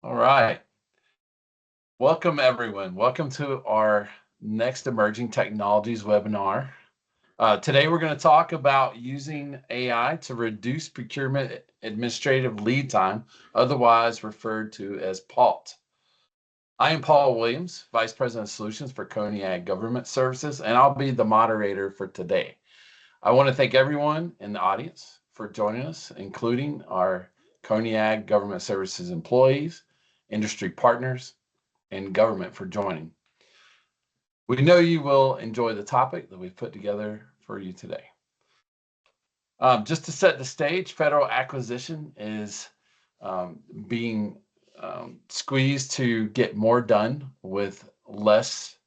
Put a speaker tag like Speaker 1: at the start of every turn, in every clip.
Speaker 1: All right. Welcome, everyone. Welcome to our next Emerging Technologies webinar. Today, we're going to talk about using AI to reduce procurement administrative lead time, otherwise referred to as PALT. I am Paul Williams, Vice President of Solutions for Coniag Government Services, and I'll be the moderator for today. I want to thank everyone in the audience for joining us, including our Coniag Government Services employees, industry partners, and government for joining. We know you will enjoy the topic that we've put together for you today. Just to set the stage, federal acquisition is being squeezed to get more done with less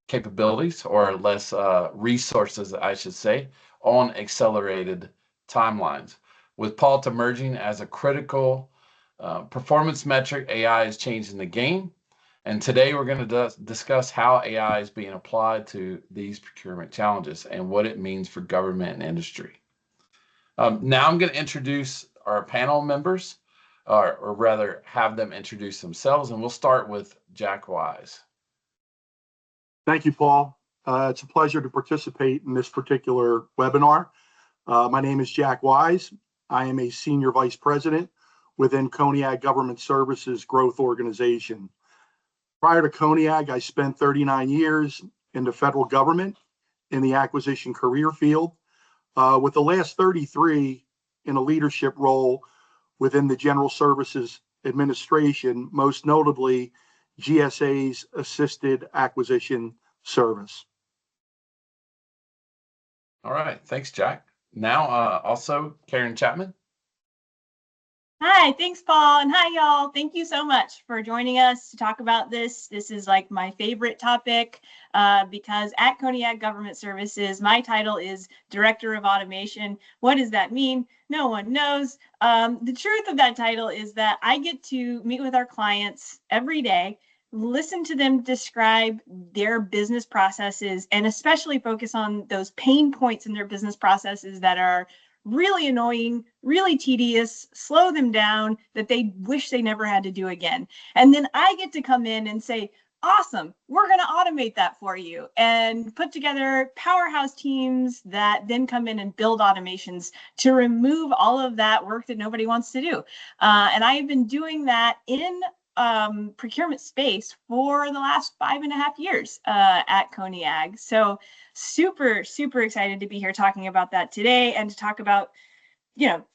Speaker 1: capabilities or less resources, I should say, on accelerated timelines. With PALT emerging as a critical performance metric, AI is changing the game. And today we're going to discuss how AI is being applied to these procurement challenges and what it means for government and industry. Now I'm going to introduce our panel members, or rather have them introduce themselves, and we'll start with Jack Wise.
Speaker 2: Thank you, Paul. It's a pleasure to participate in this particular webinar. My name is Jack Wise. I am a Senior Vice President within Coniag Government Services Growth Organization. Prior to Coniag, I spent 39 years in the federal government in the acquisition career field, with the last 33 in a leadership role within the General Services Administration, most notably GSA's Assisted Acquisition Service.
Speaker 1: All right, thanks, Jack. Now, also Karen Chapman.
Speaker 3: Hi, thanks, Paul, and hi, y'all. Thank you so much for joining us to talk about this. This is like my favorite topic because at Coniag Government Services, my title is Director of Automation. What does that mean? No one knows. The truth of that title is that I get to meet with our clients every day, listen to them describe their business processes, and especially focus on those pain points in their business processes that are really annoying, really tedious, slow them down, that they wish they never had to do again. And then I get to come in and say, awesome, we're going to automate that for you, and put together powerhouse teams that then come in and build automations to remove all of that work that nobody wants to do. And I have been doing that in procurement space for the last 5.5 years at Coniag. So super excited to be here talking about that today, and to talk about,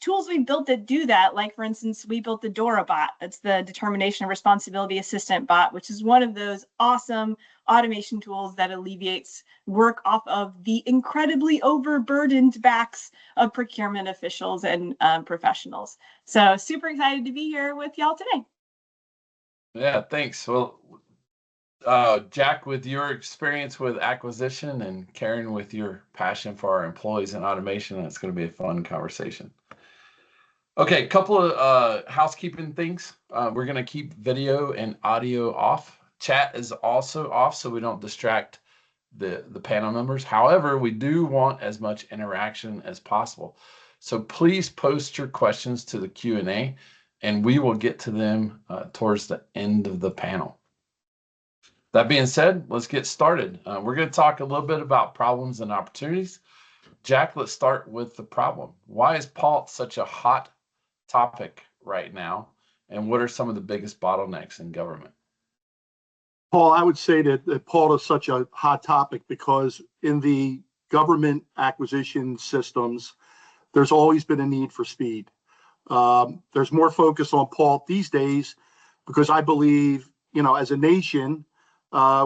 Speaker 3: tools we built that do that. Like, for instance, we built the DORA bot. That's the Determination of Responsibility Assistant bot, which is one of those awesome automation tools that alleviates work off of the incredibly overburdened backs of procurement officials and professionals. So super excited to be here with y'all today.
Speaker 1: Yeah, thanks. Well, Jack, with your experience with acquisition, and Karen with your passion for our employees and automation, it's going to be a fun conversation. Okay, a couple of housekeeping things. We're going to keep video and audio off. Chat is also off, so we don't distract the panel members. However, we do want as much interaction as possible. So please post your questions to the Q&A, and we will get to them towards the end of the panel. That being said, let's get started. We're going to talk a little bit about problems and opportunities. Jack, let's start with the problem. Why is PALT such a hot topic right now, and what are some of the biggest bottlenecks in government?
Speaker 2: Paul, I would say that PALT is such a hot topic because in the government acquisition systems, there's always been a need for speed. There's more focus on PALT these days because I believe, as a nation,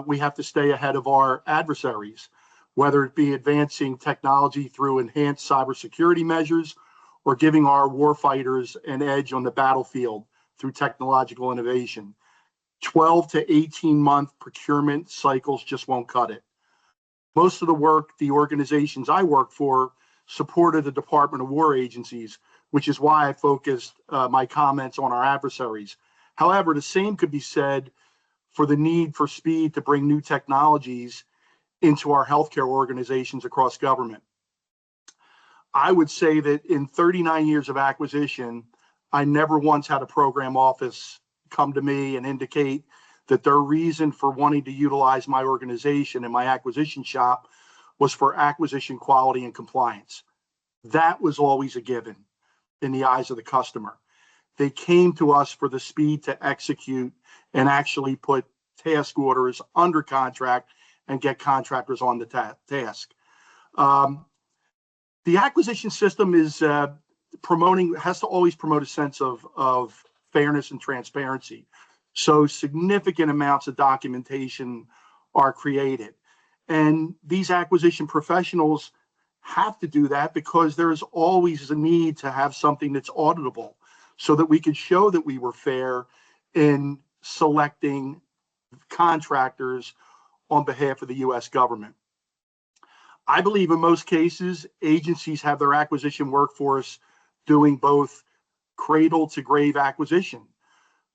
Speaker 2: we have to stay ahead of our adversaries, whether it be advancing technology through enhanced cybersecurity measures or giving our warfighters an edge on the battlefield through technological innovation. 12 to 18-month procurement cycles just won't cut it. Most of the work the organizations I work for supported the Department of War agencies, which is why I focused my comments on our adversaries. However, the same could be said for the need for speed to bring new technologies into our healthcare organizations across government. I would say that in 39 years of acquisition, I never once had a program office come to me and indicate that their reason for wanting to utilize my organization and my acquisition shop was for acquisition quality and compliance. That was always a given in the eyes of the customer. They came to us for the speed to execute and actually put task orders under contract and get contractors on the task. The acquisition system is has to always promote a sense of fairness and transparency. So significant amounts of documentation are created. And these acquisition professionals have to do that because there is always a need to have something that's auditable so that we can show that we were fair in selecting contractors on behalf of the U.S. government. I believe in most cases, agencies have their acquisition workforce doing both cradle to grave acquisition.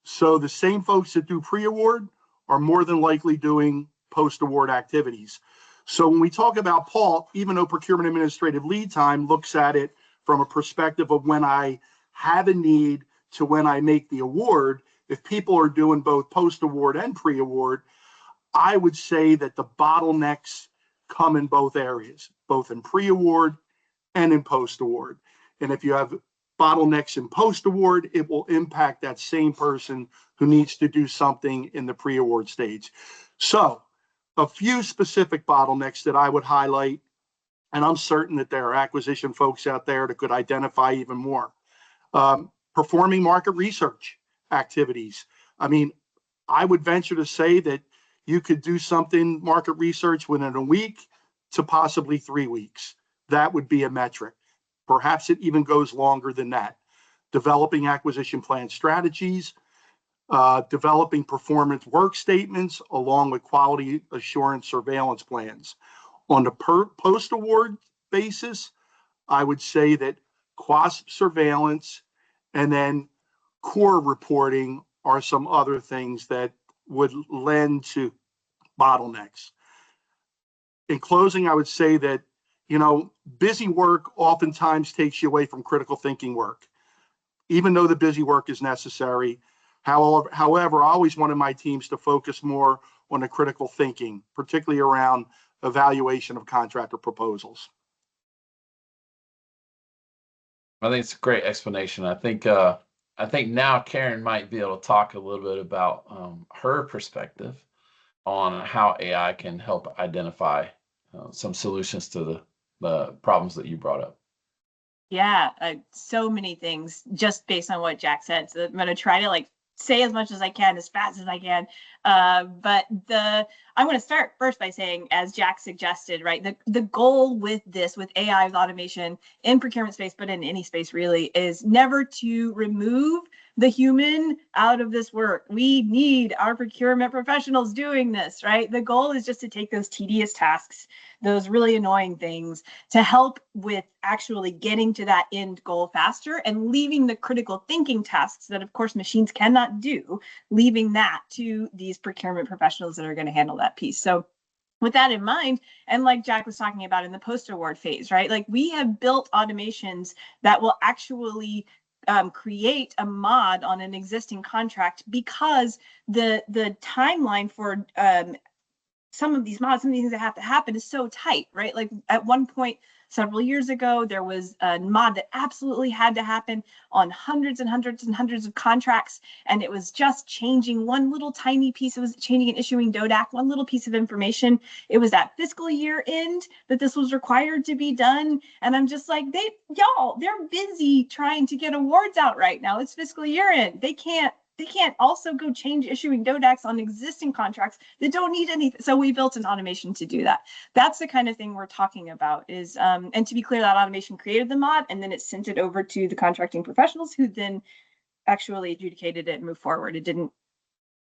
Speaker 2: So the same folks that do pre-award are more than likely doing post-award activities. So when we talk about PALT, even though Procurement Administrative Lead Time looks at it from a perspective of when I have a need to when I make the award, if people are doing both post-award and pre-award, I would say that the bottlenecks come in both areas, both in pre-award and in post-award. And if you have bottlenecks in post-award, it will impact that same person who needs to do something in the pre-award stage. So a few specific bottlenecks that I would highlight, and I'm certain that there are acquisition folks out there that could identify even more. Performing market research activities. I mean, I would venture to say that you could do something market research within a week to possibly 3 weeks. That would be a metric. Perhaps it even goes longer than that. Developing acquisition plan strategies, developing performance work statements, along with quality assurance surveillance plans. On the post-award basis, I would say that QASP surveillance and then core reporting are some other things that would lend to bottlenecks. In closing, I would say that, busy work oftentimes takes you away from critical thinking work, even though the busy work is necessary. However, I always wanted my teams to focus more on the critical thinking, particularly around evaluation of contractor proposals.
Speaker 1: I think it's a great explanation. I think now Karen might be able to talk a little bit about her perspective on how AI can help identify some solutions to the problems that you brought up.
Speaker 3: Yeah, so many things just based on what Jack said. So I'm going to try to say as much as I can, as fast as I can. But I'm going to start first by saying, as Jack suggested, right, the goal with AI, with automation in procurement space, but in any space really, is never to remove the human out of this work. We need our procurement professionals doing this, right? The goal is just to take those tedious tasks, those really annoying things, to help with actually getting to that end goal faster and leaving the critical thinking tasks that, of course, machines cannot do, leaving that to these procurement professionals that are going to handle that piece. So with that in mind, and like Jack was talking about in the post-award phase, right? We have built automations that will actually create a mod on an existing contract because the timeline for some of these mods, some of these things that have to happen is so tight, right? At one point several years ago, there was a mod that absolutely had to happen on hundreds and hundreds and hundreds of contracts. And it was just changing one little tiny piece. It was changing and issuing DODAC, one little piece of information. It was at fiscal year end that this was required to be done. And I'm just like, they're busy trying to get awards out right now. It's fiscal year end. They can't also go change issuing DODACs on existing contracts that don't need anything. So we built an automation to do that. That's the kind of thing we're talking about is, and to be clear, that automation created the mod and then it sent it over to the contracting professionals who then actually adjudicated it and moved forward. It didn't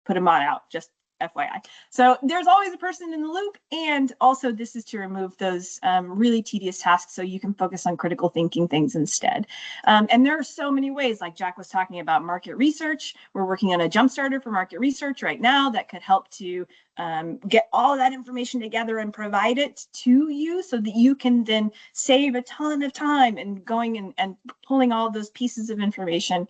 Speaker 3: put a mod out, just FYI. So there's always a person in the loop. And also this is to remove those really tedious tasks so you can focus on critical thinking things instead. And there are so many ways, like Jack was talking about market research. We're working on a jump starter for market research right now that could help to get all that information together and provide it to you so that you can then save a ton of time and going and pulling all those pieces of information,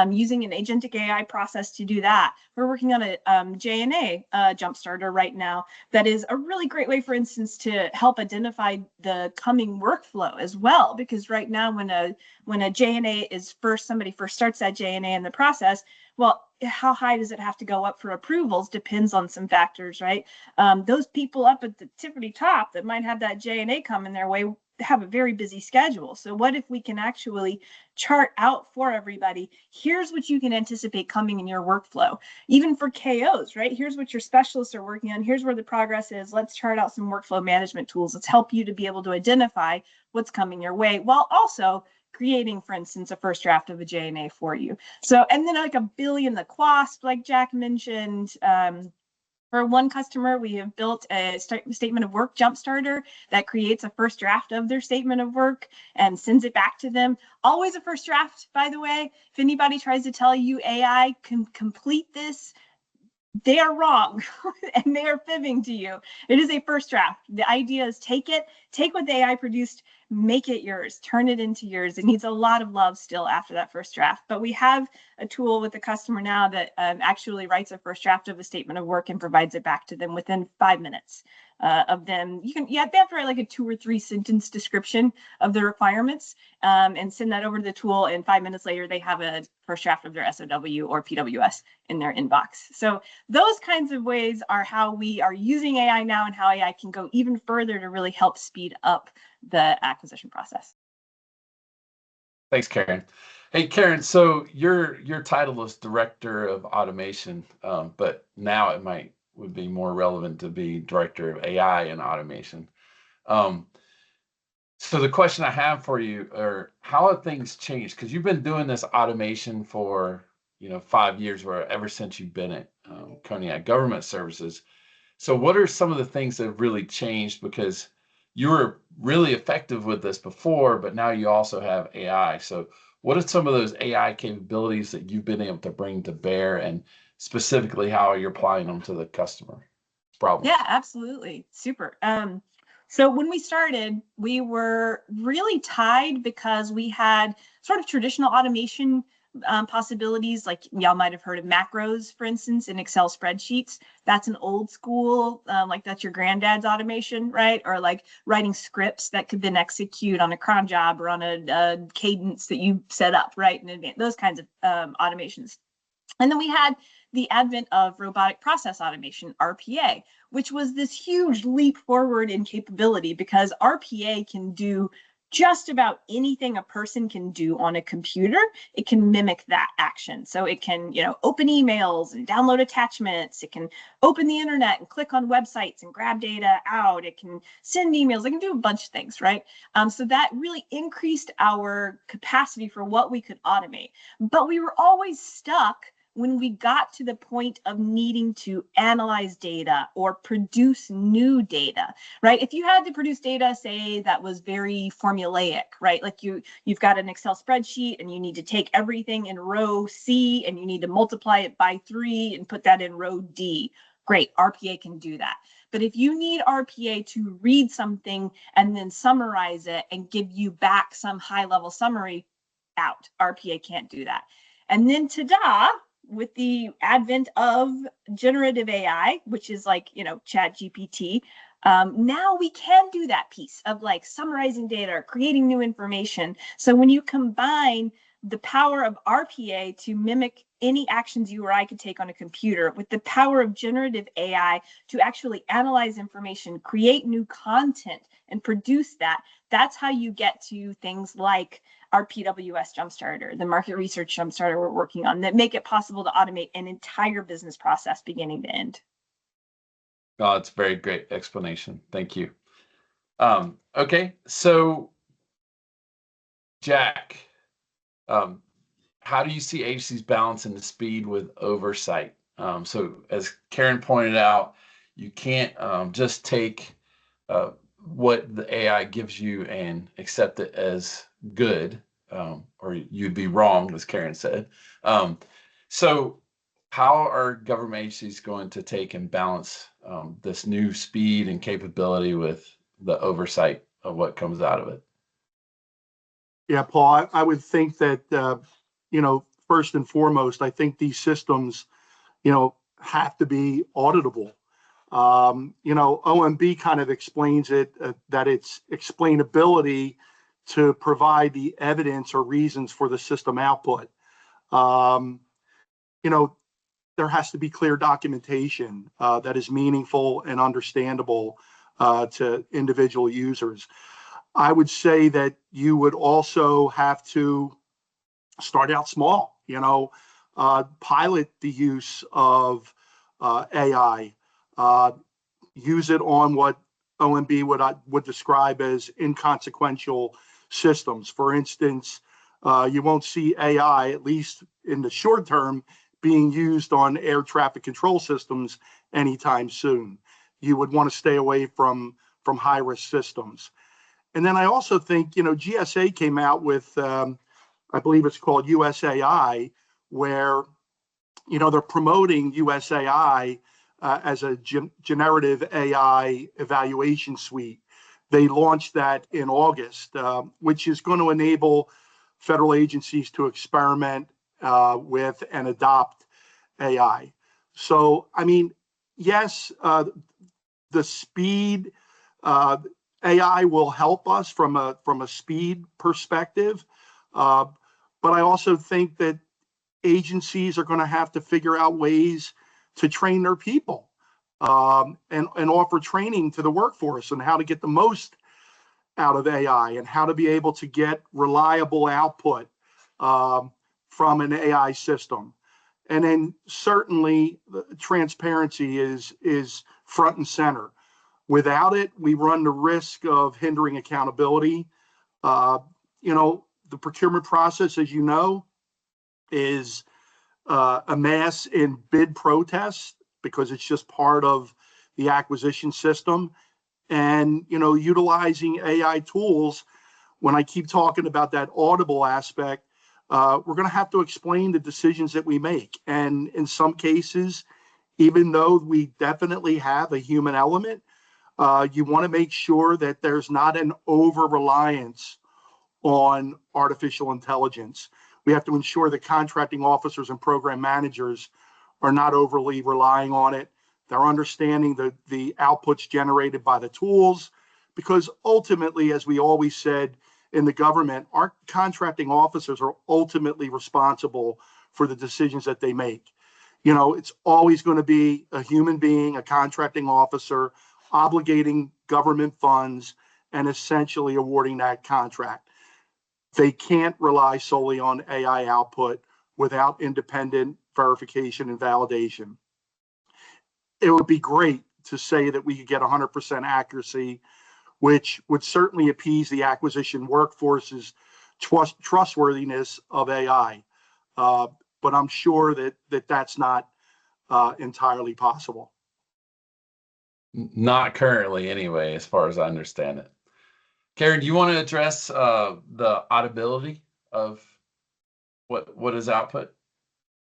Speaker 3: using an agentic AI process to do that. We're working on a J&A Jumpstarter right now that is a really great way, for instance, to help identify the coming workflow as well. Because right now, when a J&A is somebody first starts that J&A in the process, well, how high does it have to go up for approvals depends on some factors, right? Those people up at the tippity top that might have that J&A coming their way have a very busy schedule. So what if we can actually chart out for everybody, here's what you can anticipate coming in your workflow, even for KOs, right? Here's what your specialists are working on. Here's where the progress is. Let's chart out some workflow management tools. Let's help you to be able to identify what's coming your way while also creating, for instance, a first draft of a J&A for you. So, and then like a billion, the QASP, like Jack mentioned, for one customer, we have built a statement of work Jumpstarter that creates a first draft of their statement of work and sends it back to them. Always a first draft, by the way. If anybody tries to tell you AI can complete this, they are wrong and they are fibbing to you. It is a first draft. The idea is take what the AI produced, make it yours, turn it into yours. It needs a lot of love still after that first draft. But we have a tool with the customer now that actually writes a first draft of a statement of work and provides it back to them within 5 minutes of them. They have to write like a 2 or 3 sentence description of the requirements and send that over to the tool. And 5 minutes later, they have a first draft of their SOW or PWS in their inbox. So those kinds of ways are how we are using AI now and how AI can go even further to really help speed up the acquisition process.
Speaker 1: Thanks, Karen. Hey, Karen, so your title is Director of Automation, but now would be more relevant to be Director of AI and Automation. So the question I have for you are, how have things changed? Because you've been doing this automation for 5 years, or ever since you've been at Cognac Government Services. So what are some of the things that have really changed? Because you were really effective with this before, but now you also have AI. So what are some of those AI capabilities that you've been able to bring to bear, and specifically how you're applying them to the customer problems?
Speaker 3: Yeah, absolutely. Super. So when we started, we were really tied because we had sort of traditional automation possibilities, like y'all might have heard of macros, for instance, in Excel spreadsheets. That's an old school, like that's your granddad's automation, right? Or like writing scripts that could then execute on a cron job or on a cadence that you set up, right, in advance, those kinds of automations. And then we had the advent of robotic process automation, RPA, which was this huge leap forward in capability because RPA can do just about anything a person can do on a computer. It can mimic that action. So it can, open emails and download attachments. It can open the internet and click on websites and grab data out. It can send emails. It can do a bunch of things, right? So that really increased our capacity for what we could automate. But we were always stuck when we got to the point of needing to analyze data or produce new data, right? If you had to produce data, say, that was very formulaic, right? Like you've got an Excel spreadsheet and you need to take everything in row C and you need to multiply it by 3 and put that in row D. Great, RPA can do that. But if you need RPA to read something and then summarize it and give you back some high-level summary, out. RPA can't do that. And then ta-da, with the advent of generative AI, which is like, Chat GPT, now we can do that piece of like summarizing data or creating new information. So when you combine the power of RPA to mimic any actions you or I could take on a computer with the power of generative AI to actually analyze information, create new content, and produce that, that's how you get to things like our PWS Jumpstarter, the market research Jumpstarter we're working on, that make it possible to automate an entire business process beginning to end.
Speaker 1: Oh, it's a very great explanation. Thank you. Okay, so Jack, how do you see agencies balancing the speed with oversight? So as Karen pointed out, you can't just take what the AI gives you and accept it as good, or you'd be wrong, as Karen said. So how are government agencies going to take and balance this new speed and capability with the oversight of what comes out of it?
Speaker 2: Yeah, Paul, I would think that, first and foremost, I think these systems, have to be auditable. OMB kind of explains it that it's explainability to provide the evidence or reasons for the system output. Um, you know, there has to be clear documentation that is meaningful and understandable to individual users. I would say that you would also have to start out small, pilot the use of AI, use it on what OMB would describe as inconsequential systems. For instance, you won't see AI, at least in the short term, being used on air traffic control systems anytime soon. You would want to stay away from high risk systems. And then I also think, GSA came out with, I believe it's called USAI, where, they're promoting USAI as a generative AI evaluation suite. They launched that in August, which is going to enable federal agencies to experiment with and adopt AI. So, I mean, yes, the speed, AI will help us from a speed perspective, but I also think that agencies are going to have to figure out ways to train their people and offer training to the workforce on how to get the most out of AI and how to be able to get reliable output from an AI system. And then certainly transparency is front and center. Without it, we run the risk of hindering accountability. The procurement process, as you know, is a mass in bid protests because it's just part of the acquisition system. And, utilizing AI tools, when I keep talking about that audible aspect, we're going to have to explain the decisions that we make. And in some cases, even though we definitely have a human element, you want to make sure that there's not an over-reliance on artificial intelligence. We have to ensure that contracting officers and program managers are not overly relying on it. They're understanding the outputs generated by the tools, because ultimately, as we always said in the government, our contracting officers are ultimately responsible for the decisions that they make. It's always going to be a human being, a contracting officer, obligating government funds and essentially awarding that contract. They can't rely solely on AI output without independent verification and validation. It would be great to say that we could get 100% accuracy, which would certainly appease the acquisition workforce's trustworthiness of AI. But I'm sure that that's not entirely possible.
Speaker 1: Not currently, anyway, as far as I understand it. Karen, do you want to address the audibility of what is output?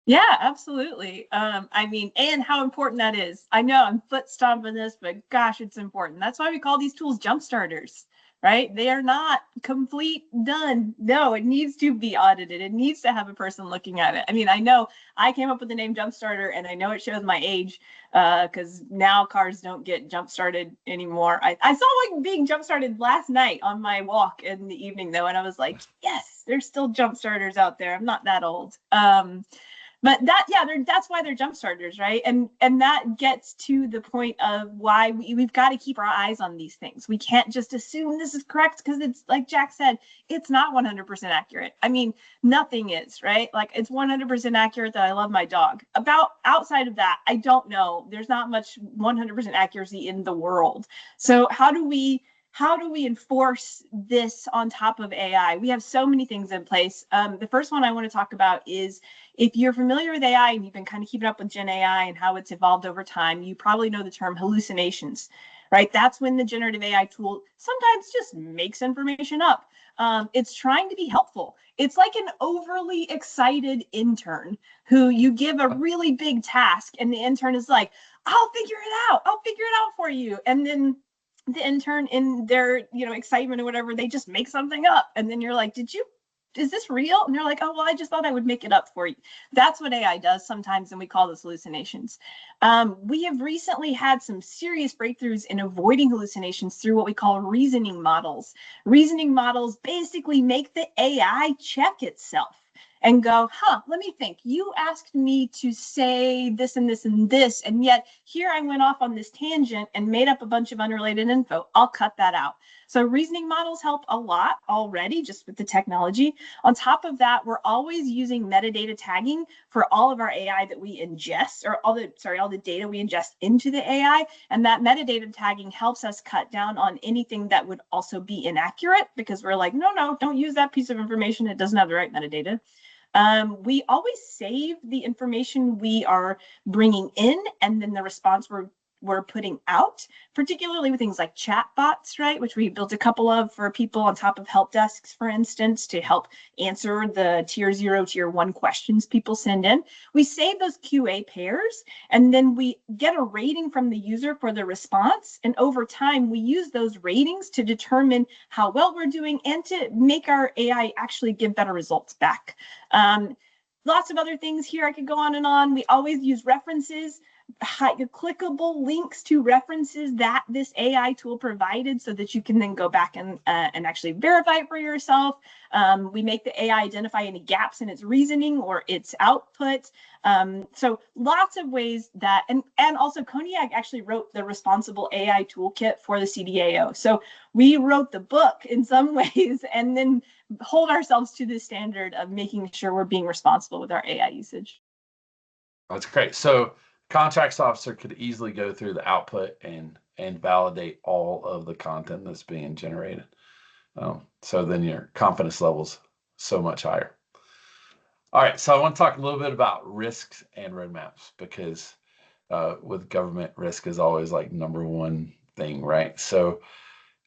Speaker 3: Yeah, absolutely. And how important that is. I know I'm foot stomping this, but gosh, it's important. That's why we call these tools jump starters, right? They are not complete done. No, it needs to be audited. It needs to have a person looking at it. I know I came up with the name jump starter, and I know it shows my age because now cars don't get jump started anymore. I saw one being jump started last night on my walk in the evening, though, and I was like, yes, there's still jump starters out there. I'm not that old. But that's why they're jump starters, right? And that gets to the point of why we've got to keep our eyes on these things. We can't just assume this is correct because it's like Jack said, it's not 100% accurate. Nothing is, right? Like it's 100% accurate that I love my dog. Outside of that, I don't know. There's not much 100% accuracy in the world. So how do we enforce this on top of AI? We have so many things in place. The first one I want to talk about is, if you're familiar with AI and you've been kind of keeping up with Gen AI and how it's evolved over time, you probably know the term hallucinations, right? That's when the generative AI tool sometimes just makes information up. It's trying to be helpful. It's like an overly excited intern who you give a really big task and the intern is like, I'll figure it out. I'll figure it out for you. And then the intern in their, excitement or whatever, they just make something up. And then you're like, is this real? And they're like, oh, well, I just thought I would make it up for you. That's what AI does sometimes, and we call those hallucinations. We have recently had some serious breakthroughs in avoiding hallucinations through what we call reasoning models. Reasoning models basically make the AI check itself and go, let me think. You asked me to say this and this and this, and yet here I went off on this tangent and made up a bunch of unrelated info. I'll cut that out. So reasoning models help a lot already just with the technology. On top of that, we're always using metadata tagging for all of our AI that we ingest, or all the data we ingest into the AI. And that metadata tagging helps us cut down on anything that would also be inaccurate, because we're like, no, don't use that piece of information. It doesn't have the right metadata. We always save the information we are bringing in and then the response we're putting out, particularly with things like chat bots, right? Which we built a couple of for people on top of help desks, for instance, to help answer the tier 0, tier 1 questions people send in. We save those QA pairs and then we get a rating from the user for the response. And over time, we use those ratings to determine how well we're doing and to make our AI actually give better results back. Lots of other things here. I could go on and on. We always use references, clickable links to references that this AI tool provided so that you can then go back and actually verify it for yourself. We make the AI identify any gaps in its reasoning or its output. So lots of ways that, and also Cognac actually wrote the responsible AI toolkit for the CDAO. So we wrote the book in some ways and then hold ourselves to the standard of making sure we're being responsible with our AI usage.
Speaker 1: That's great. So contracts officer could easily go through the output and validate all of the content that's being generated. So then your confidence level's so much higher. All right, so I want to talk a little bit about risks and roadmaps, because with government, risk is always like #1 thing, right? So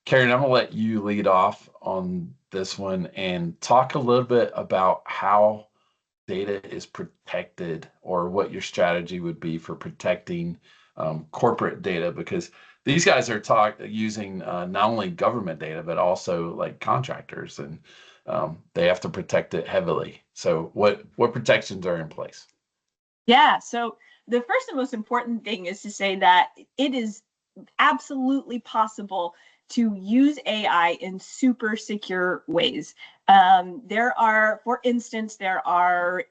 Speaker 1: Karen, I'm gonna let you lead off on this one and talk a little bit about how data is protected, or what your strategy would be for protecting corporate data, because these guys are using not only government data, but also like contractors, and they have to protect it heavily. So what protections are in place?
Speaker 3: Yeah, so the first and most important thing is to say that it is absolutely possible to use AI in super secure ways. There are, for instance, AI,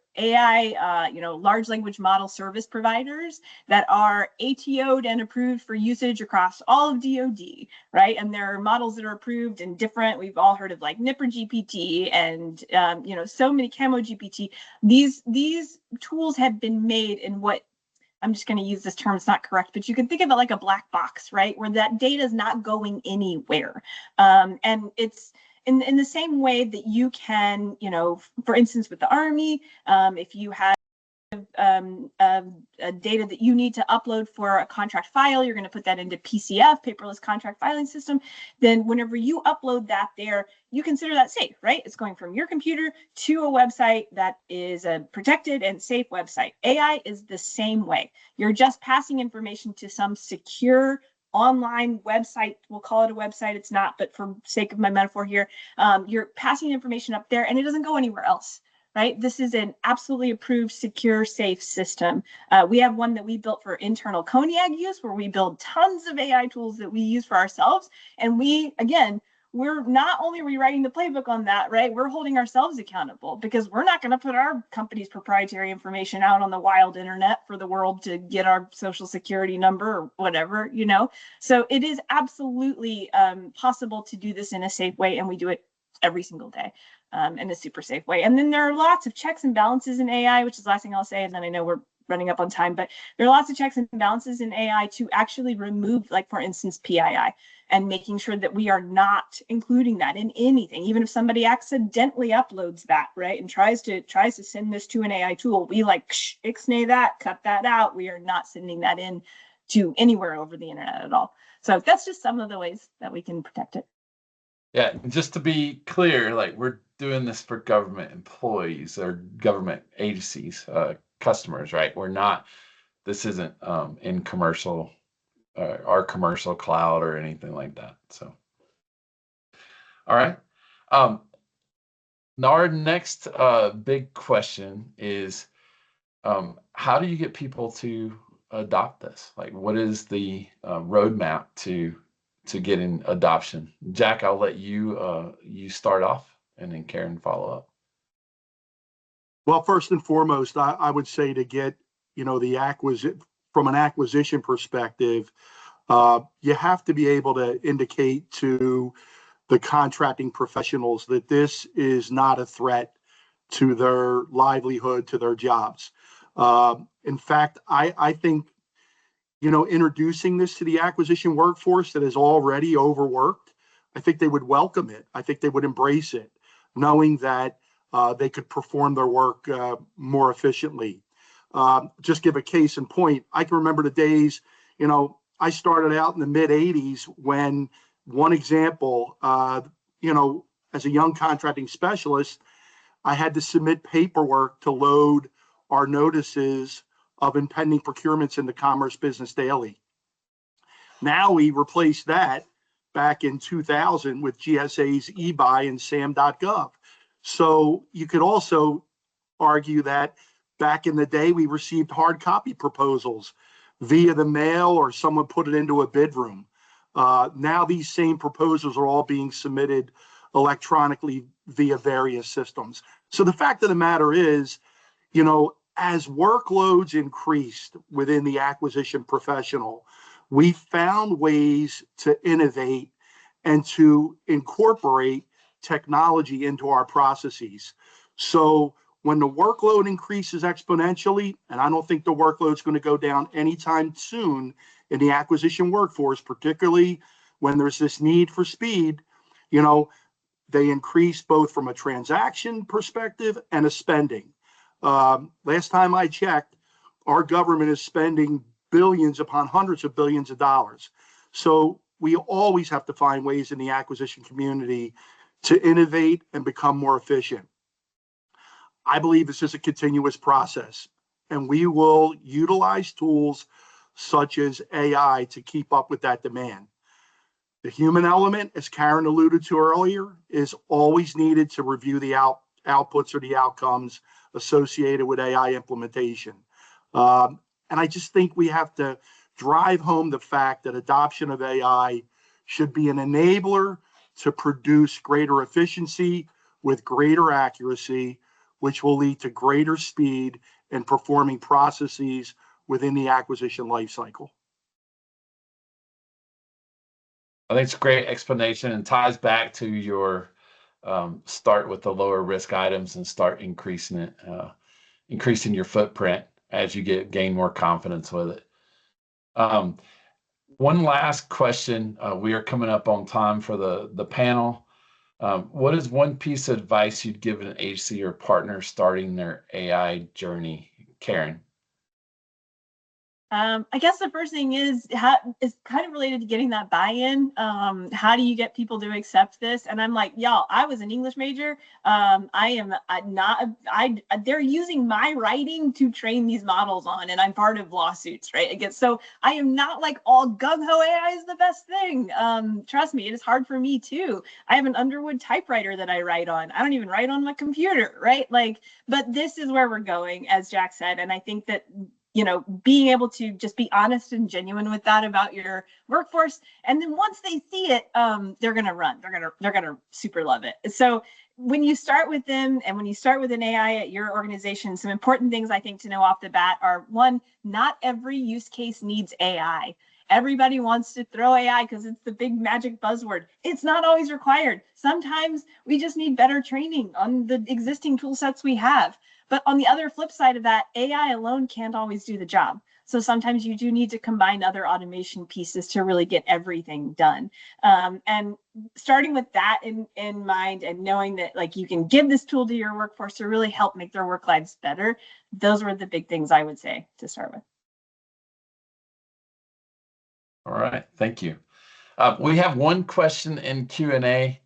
Speaker 3: large language model service providers that are ATO'd and approved for usage across all of DoD, right? And there are models that are approved in different, we've all heard of like Nipper GPT and, so many Camo GPT. These tools have been made in what, I'm just going to use this term, it's not correct, but you can think of it like a black box, right? Where that data is not going anywhere. And it's in the same way that you can, for instance, with the Army, if you have data that you need to upload for a contract file, you're going to put that into PCF, paperless contract filing system. Then whenever you upload that there, you consider that safe, right? It's going from your computer to a website that is a protected and safe website. AI is the same way. You're just passing information to some secure online website. We'll call it a website. It's not, but for sake of my metaphor here, you're passing information up there and it doesn't go anywhere else. Right? This is an absolutely approved, secure, safe system. We have one that we built for internal Cognac use, where we build tons of AI tools that we use for ourselves. And we're not only rewriting the playbook on that, right? We're holding ourselves accountable, because we're not going to put our company's proprietary information out on the wild internet for the world to get our social security number or whatever, So it is absolutely possible to do this in a safe way, and we do it every single day. In a super safe way. And then there are lots of checks and balances in AI, which is the last thing I'll say, and then I know we're running up on time, but there are lots of checks and balances in AI to actually remove, like for instance, PII, and making sure that we are not including that in anything. Even if somebody accidentally uploads that, right, and tries to send this to an AI tool, we ixnay that, cut that out. We are not sending that in to anywhere over the internet at all. So that's just some of the ways that we can protect it.
Speaker 1: Yeah, just to be clear, like we're doing this for government employees or government agencies, customers, right? We're not, this isn't in commercial, our commercial cloud or anything like that. So, all right. Um, Now our next big question is, how do you get people to adopt this? Like, what is the roadmap to getting adoption? Jack, I'll let you start off, and then Karen follow up.
Speaker 2: Well, first and foremost, I would say to get, the from an acquisition perspective, you have to be able to indicate to the contracting professionals that this is not a threat to their livelihood, to their jobs. In fact, I think, introducing this to the acquisition workforce that is already overworked, I think they would welcome it. I think they would embrace it, knowing that they could perform their work more efficiently. Just give a case in point. I can remember the days, I started out in the mid 80s when one example, as a young contracting specialist, I had to submit paperwork to load our notices of impending procurements into Commerce Business Daily. Now we replaced that back in 2000 with GSA's eBuy and SAM.gov. So you could also argue that back in the day, we received hard copy proposals via the mail or someone put it into a bid room. Now these same proposals are all being submitted electronically via various systems. So the fact of the matter is, as workloads increased within the acquisition professional, we found ways to innovate and to incorporate technology into our processes. So when the workload increases exponentially, and I don't think the workload is going to go down anytime soon in the acquisition workforce, particularly when there's this need for speed, they increase both from a transaction perspective and a spending. Last time I checked, our government is spending billions upon hundreds of billions of dollars. So we always have to find ways in the acquisition community to innovate and become more efficient. I believe this is a continuous process, and we will utilize tools such as AI to keep up with that demand. The human element, as Karen alluded to earlier, is always needed to review the outputs or the outcomes associated with AI implementation. And I just think we have to drive home the fact that adoption of AI should be an enabler to produce greater efficiency with greater accuracy, which will lead to greater speed in performing processes within the acquisition lifecycle.
Speaker 1: I think it's a great explanation and ties back to your start with the lower risk items and start increasing it, increasing your footprint as you gain more confidence with it. One last question. We are coming up on time for the panel. What is one piece of advice you'd give an agency or partner starting their AI journey, Karen?
Speaker 3: I guess the first thing is kind of related to getting that buy-in. How do you get people to accept this? And I'm like, y'all, I was an English major. They're using my writing to train these models on, and I'm part of lawsuits, right? Again, so I am not like all gung-ho AI is the best thing. Trust me, it is hard for me too. I have an Underwood typewriter that I write on. I don't even write on my computer, right? But this is where we're going, as Jack said. And I think that being able to just be honest and genuine with that about your workforce. And then once they see it, they're going to run, they're going to super love it. So when you start with them and when you start with an AI at your organization, some important things I think to know off the bat are, one, not every use case needs AI. Everybody wants to throw AI because it's the big magic buzzword. It's not always required. Sometimes we just need better training on the existing tool sets we have. But on the other flip side of that, AI alone can't always do the job. So sometimes you do need to combine other automation pieces to really get everything done. And starting with that in mind and knowing that you can give this tool to your workforce to really help make their work lives better, those were the big things I would say to start with.
Speaker 1: All right, thank you. We have one question in Q&A.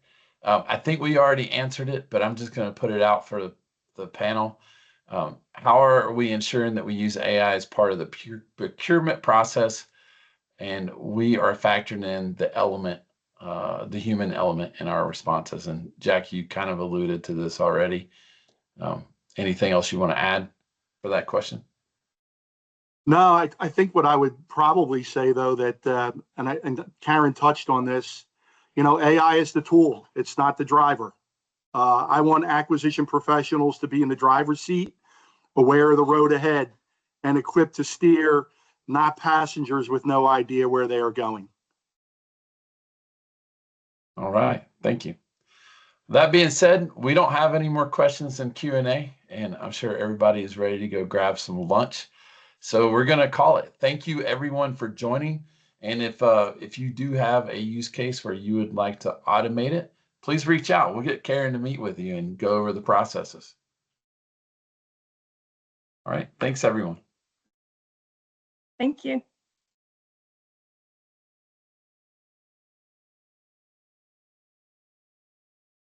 Speaker 1: I think we already answered it, but I'm just going to put it out for the panel. How are we ensuring that we use AI as part of the procurement process, and we are factoring in the human element in our responses? And Jack, you kind of alluded to this already. Anything else you want to add for that question?
Speaker 2: No, I think what I would probably say though that and Karen touched on this, AI is the tool. It's not the driver. I want acquisition professionals to be in the driver's seat, aware of the road ahead, and equipped to steer, not passengers with no idea where they are going.
Speaker 1: All right, thank you. That being said, we don't have any more questions in Q&A, and I'm sure everybody is ready to go grab some lunch. So we're going to call it. Thank you, everyone, for joining. And if you do have a use case where you would like to automate it, please reach out. We'll get Karen to meet with you and go over the processes. All right. Thanks, everyone.
Speaker 3: Thank you.